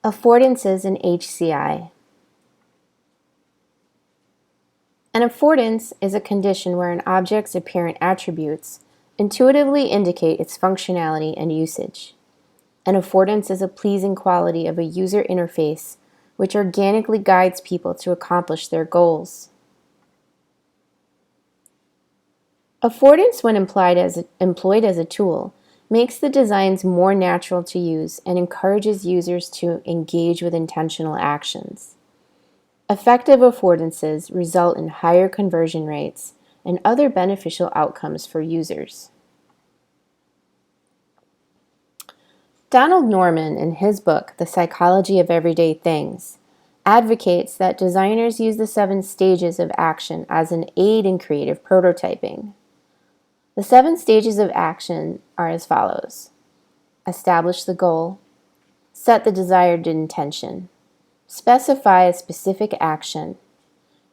Affordances in HCI. An affordance is a condition where an object's apparent attributes intuitively indicate its functionality and usage. An affordance is a pleasing quality of a user interface which organically guides people to accomplish their goals. Affordance, when employed as a tool, makes the designs more natural to use and encourages users to engage with intentional actions. Effective affordances result in higher conversion rates and other beneficial outcomes for users. Donald Norman, in his book, The Psychology of Everyday Things, advocates that designers use the 7 stages of action as an aid in creative prototyping. The 7 stages of action are as follows: establish the goal, set the desired intention, specify a specific action,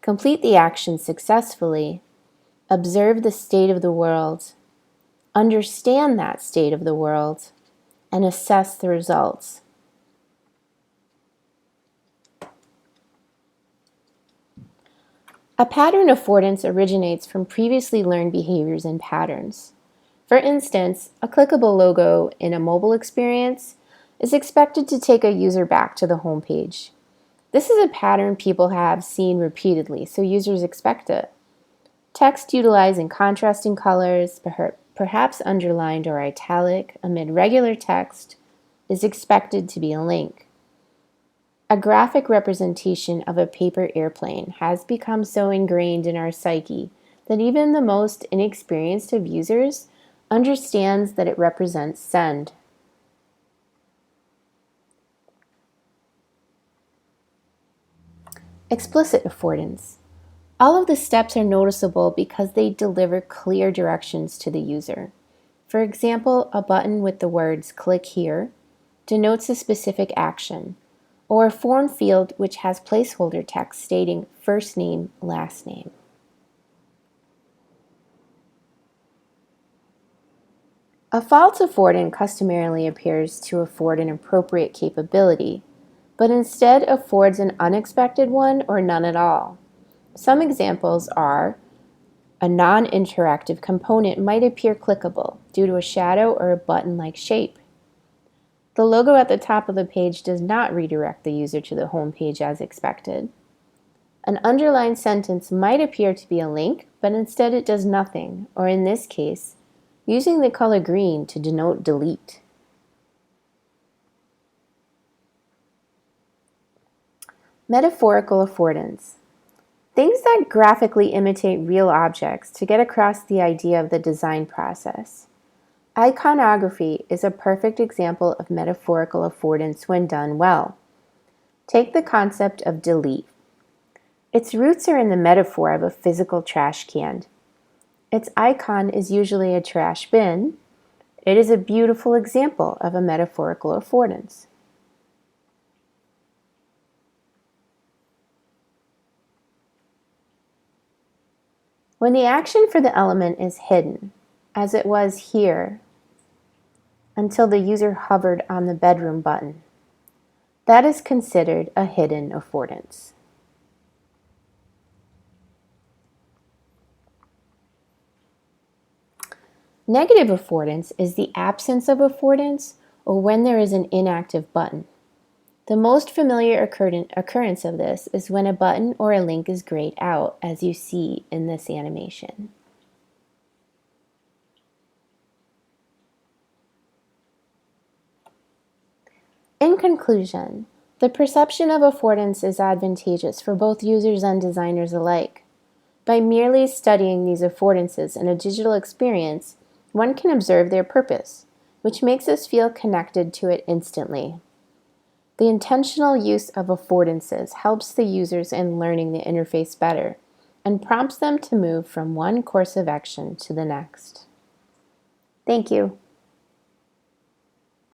complete the action successfully, observe the state of the world, understand that state of the world, and assess the results. A pattern affordance originates from previously learned behaviors and patterns. For instance, a clickable logo in a mobile experience is expected to take a user back to the home page. This is a pattern people have seen repeatedly, so users expect it. Text utilizing contrasting colors, perhaps underlined or italic, amid regular text, is expected to be a link. A graphic representation of a paper airplane has become so ingrained in our psyche that even the most inexperienced of users understands that it represents send. Explicit affordance. All of the steps are noticeable because they deliver clear directions to the user. For example, a button with the words "click here" denotes a specific action, or a form field which has placeholder text stating first name, last name. A false affordant customarily appears to afford an appropriate capability, but instead affords an unexpected one or none at all. Some examples are: a non-interactive component might appear clickable due to a shadow or a button-like shape. The logo at the top of the page does not redirect the user to the home page as expected. An underlined sentence might appear to be a link, but instead it does nothing, or in this case, using the color green to denote delete. Metaphorical affordance. Things that graphically imitate real objects to get across the idea of the design process. Iconography is a perfect example of metaphorical affordance when done well. Take the concept of delete. Its roots are in the metaphor of a physical trash can. Its icon is usually a trash bin. It is a beautiful example of a metaphorical affordance. When the action for the element is hidden, as it was here, until the user hovered on the bedroom button, that is considered a hidden affordance. Negative affordance is the absence of affordance or when there is an inactive button. The most familiar occurrence of this is when a button or a link is grayed out, as you see in this animation. In conclusion, the perception of affordance is advantageous for both users and designers alike. By merely studying these affordances in a digital experience, one can observe their purpose, which makes us feel connected to it instantly. The intentional use of affordances helps the users in learning the interface better and prompts them to move from one course of action to the next. Thank you.